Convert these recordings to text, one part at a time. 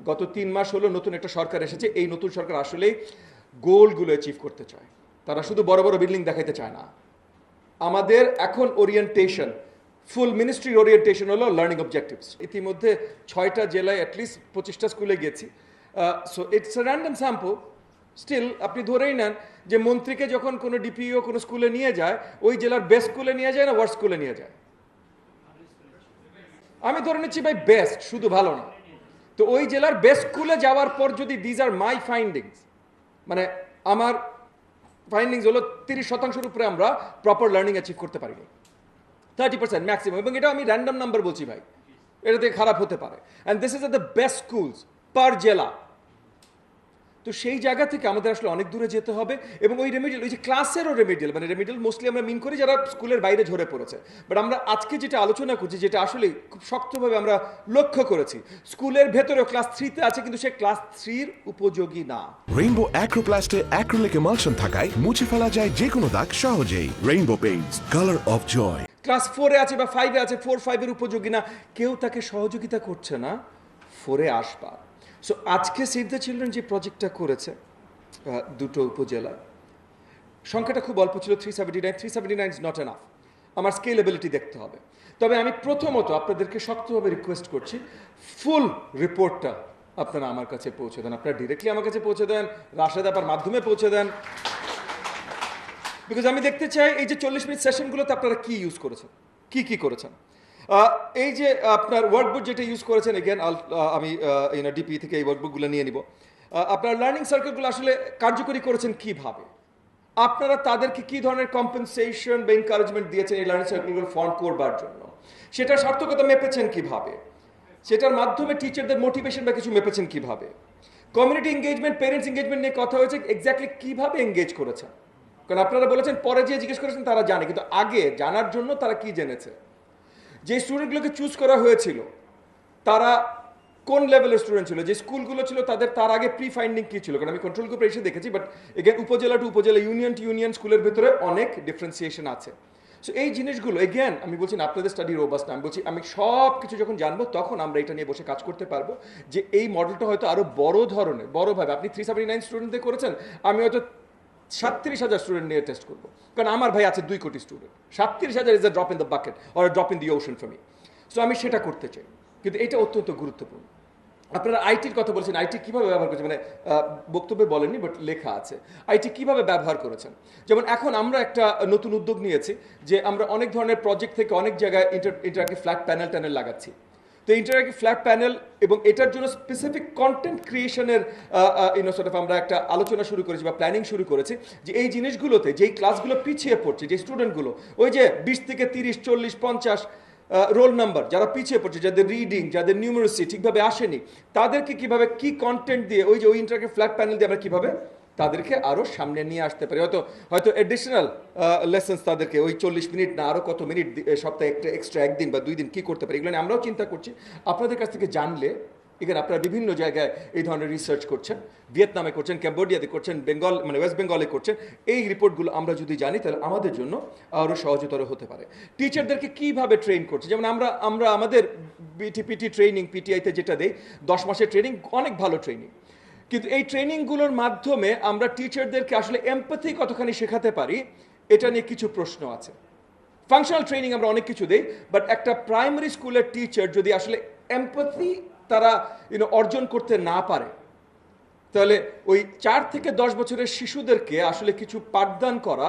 গত 3 মাস হলো নতুন একটা সরকার এসেছে। এই নতুন সরকার আসলেই গোলগুলো অ্যাচিভ করতে চায়। তারা শুধু বড় বড় বিল্ডিং দেখাইতে চায় না। আমাদের এখন ওরিয়েন্টেশন, ফুল মিনিস্ট্রির ওরিয়েন্টেশন হলো লার্নিং অবজেক্টিভস। ইতিমধ্যে 6টা জেলায় অ্যাটলিস্ট 25টা স্কুলে গেছি। So it's a random sample. Still আপনি ধরেই নেন যে মন্ত্রীকে যখন কোনো ডিপিও কোনো স্কুলে নিয়ে যায়, ওই জেলার বেস্ট স্কুলে নিয়ে যায় না ওয়ার্স্ট স্কুলে নিয়ে যায়? আমি ধরে নিচ্ছি ভাই বেস্ট, শুধু ভালো না। তো ওই জেলার বেস্ট স্কুলে যাওয়ার পর যদি দিজ আর মাই ফাইন্ডিংস, মানে আমার ফাইন্ডিংস হলো 30% উপরে আমরা প্রপার লার্নিং অ্যাচিভ করতে পারিনি, 30% ম্যাক্সিমাম। এবং এটা আমি র্যান্ডম নাম্বার বলছি ভাই, এটা থেকে খারাপ হতে পারে। And this is the best schools per জেলা। তো সেই জায়গা থেকে আমাদের আসলে অনেক দূরে যেতে হবে। এবং ওই রেমিডিয়াল, ওই যে ক্লাসেরও রেমিডিয়াল, মানে রেমিডিয়াল মোস্টলি আমরা মিন করি যারা স্কুলের বাইরে ঝরে পড়েছে। বাট আমরা আজকে যেটা আলোচনা করছি, যেটা আসলে খুব শক্তভাবে আমরা লক্ষ্য করেছি, স্কুলের ভেতরেও ক্লাস 3-তে আছে কিন্তু সে ক্লাস 3-র উপযোগী না। রেইনবো অ্যাক্রোপ্লাস্টে অ্যাক্রিলিক এমালশন থাকায় মুছে ফেলা যায় যে কোনো দাগ সহজেই। Rainbow paints, colour of joy. Class 4-এ আছে বা 5-এ আছে, 4-5-এর উপযোগী না, কেউ তাকে সহযোগিতা করছে না 4-এ আসবার। সো আজকে সেভ দ্য চিলড্রেন যে প্রজেক্টটা করেছে দুটো উপজেলায়, সংখ্যাটা খুব অল্প ছিল, 379। 379 ইজ নট এনাফ। আমার স্কেলেবিলিটি দেখতে হবে। তবে আমি প্রথমত আপনাদেরকে শক্তভাবে রিকোয়েস্ট করছি, ফুল রিপোর্টটা আপনারা আমার কাছে পৌঁছে দেন। আপনারা ডিরেক্টলি আমার কাছে পৌঁছে দেন, রাশেদ আপার মাধ্যমে পৌঁছে দেন। বিকজ আমি দেখতে চাই এই যে 40 মিনিট সেশনগুলোতে আপনারা কি ইউজ করেছেন, কি করেছেন। এই যে আপনার ওয়ার্কবুক যেটা ইউজ করেছেন, এগেন আমি ডিপি থেকে এই ওয়ার্কবুকগুলো নিয়ে নিব। আপনার লার্নিং সার্কেলগুলো আসলে কার্যকরী করেছেন কিভাবে, আপনারা তাদেরকে কি ধরনের কম্পেনসেশন বা এনকারেজমেন্ট দিয়েছেন এই লার্নিং সার্কেলগুলো ফর্ম করবার জন্য, সেটার সার্থকতা মেপেছেন কিভাবে, সেটার মাধ্যমে টিচারদের মোটিভেশন বা কিছু মেপেছেন কিভাবে, কমিউনিটি এঙ্গেজমেন্ট, পেরেন্টস এঙ্গেজমেন্ট নিয়ে কথা হয়েছে, এক্স্যাক্টলি কিভাবে এঙ্গেজ করেছেন। কারণ আপনারা বলেছেন পরে যে জিজ্ঞেস করেছেন তারা জানে, কিন্তু আগে জানার জন্য তারা কি জেনেছে। যে স্টুডেন্টগুলোকে চুজ করা হয়েছিল তারা কোন লেভেলের স্টুডেন্ট ছিল, যে স্কুলগুলো ছিল তাদের তার আগে প্রি ফাইন্ডিং কী ছিল। কারণ আমি কন্ট্রোল গ্রুপে এসে দেখেছি, বাট এগেন উপজেলা টু উপজেলা, ইউনিয়ন টু ইউনিয়ন স্কুলের ভেতরে অনেক ডিফারেন্সিয়েশন আছে। সো এই জিনিসগুলো এগেন আমি বলছি না আপনাদের স্টাডি রোবাস্ট না, আমি বলছি আমি সব কিছু যখন জানবো তখন আমরা এটা নিয়ে বসে কাজ করতে পারবো, যে এই মডেলটা হয়তো আরও বড় ধরনের, বড়োভাবে। আপনি 379 স্টুডেন্টদের করেছেন, আমি হয়তো 37,000 স্টুডেন্ট নিয়ে টেস্ট করবো। কারণ আমার ভাই আছে 2 কোটি student, 37,000 is a drop in the bucket or drop in the ocean for me. So আমি সেটা করতে চাই, কিন্তু এটা অত্যন্ত গুরুত্বপূর্ণ। আপনারা আইটির কথা বলছেন, আইটি কীভাবে ব্যবহার করেছেন, মানে বক্তব্যে বলেননি বাট লেখা আছে আইটি কীভাবে ব্যবহার করেছেন। যেমন এখন আমরা একটা নতুন উদ্যোগ নিয়েছি যে আমরা অনেক ধরনের প্রজেক্ট থেকে অনেক জায়গায় ইন্টারঅ্যাক্টিভ ফ্ল্যাট প্যানেল লাগাচ্ছি। তো ইন্টারঅ্যাক্টিভ ফ্ল্যাট প্যানেল এবং এটার জন্য স্পেসিফিক কন্টেন্ট ক্রিয়েশনের আমরা একটা আলোচনা শুরু করেছি বা প্ল্যানিং শুরু করেছি, যে এই জিনিসগুলোতে যেই ক্লাসগুলো পিছিয়ে পড়ছে, যে স্টুডেন্টগুলো ওই যে 20 থেকে 30, 40, 50 রোল নাম্বার যারা পিছিয়ে পড়ছে, যাদের রিডিং, যাদের নিউমারেসি ঠিকভাবে আসেনি, তাদেরকে কিভাবে কি কন্টেন্ট দিয়ে ওই যে ওই ইন্টারঅ্যাক্টিভ ফ্ল্যাট প্যানেল দিয়ে আমরা কীভাবে তাদেরকে আরও সামনে নিয়ে আসতে পারি। হয়তো এডিশনাল লেসেন্স তাদেরকে ওই 40 মিনিট না আরও কত মিনিট সপ্তাহে একটা এক্সট্রা 1 দিন বা 2 দিন কী করতে পারি, এগুলো নিয়ে আমরাও চিন্তা করছি। আপনাদের কাছ থেকে জানলে, এখানে আপনারা বিভিন্ন জায়গায় এই ধরনের রিসার্চ করছেন, ভিয়েতনামে করছেন, ক্যাম্বোডিয়াতে করছেন, বেঙ্গল মানে ওয়েস্ট বেঙ্গলে করছেন, এই রিপোর্টগুলো আমরা যদি জানি তাহলে আমাদের জন্য আরও সহজতর হতে পারে। টিচারদেরকে কীভাবে ট্রেন করছে, যেমন আমরা আমাদের পিটি ট্রেনিং, পিটিআইতে যেটা দেই 10 মাসের ট্রেনিং, অনেক ভালো ট্রেনিং, কিন্তু এই ট্রেনিংগুলোর মাধ্যমে আমরা টিচারদেরকে আসলে এমপ্যাথি কতখানি শেখাতে পারি এটা নিয়ে কিছু প্রশ্ন আছে। ফাংশনাল ট্রেনিং আমরা অনেক কিছু দেই, বাট একটা প্রাইমারি স্কুলের টিচার যদি আসলে এমপ্যাথি তারা অর্জন করতে না পারে, তাহলে ওই 4 থেকে 10 বছরের শিশুদেরকে আসলে কিছু পাঠদান করা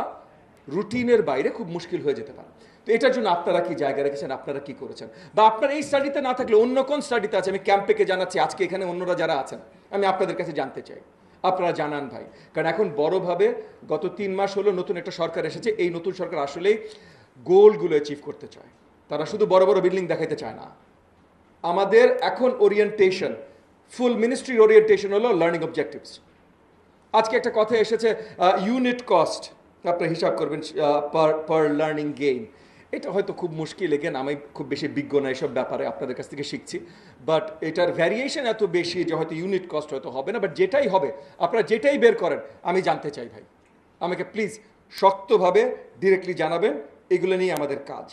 রুটিনের বাইরে খুব মুশকিল হয়ে যেতে পারে। তো এটার জন্য আপনারা কি জায়গা রেখেছেন, আপনারা কি করেছেন, বা আপনারা এই স্টাডিতে না থাকলে অন্য কোন স্টাডিতে আছে। আমি ক্যাম্পেকে জানাচ্ছি, আজকে এখানে অন্যরা যারা আছেন আমি আপনাদের কাছে জানতে চাই, আপনারা জানান ভাই। কারণ এখন বড়োভাবে গত 3 মাস হলো নতুন একটা সরকার এসেছে, এই নতুন সরকার আসলেই গোলগুলো অ্যাচিভ করতে চায়। তারা শুধু বড় বড় বিল্ডিং দেখাইতে চায় না। আমাদের এখন ওরিয়েন্টেশন, ফুল মিনিস্ট্রির ওরিয়েন্টেশন হলো লার্নিং অবজেক্টিভস। আজকে একটা কথা এসেছে ইউনিট কস্ট, আপনারা হিসাব করবেন পার লার্নিং গেইন। এটা হয়তো খুব মুশকিল, এগেন আমি খুব বেশি বিজ্ঞ না এসব ব্যাপারে, আপনাদের কাছ থেকে শিখছি, বাট এটার ভ্যারিয়েশন এত বেশি যে হয়তো ইউনিট কস্ট হয়তো হবে না, বাট যেটাই হবে আপনারা যেটাই বের করেন আমি জানতে চাই ভাই, আমাকে প্লিজ শক্তভাবে ডিরেক্টলি জানাবেন, এগুলো নিয়ে আমাদের কাজ।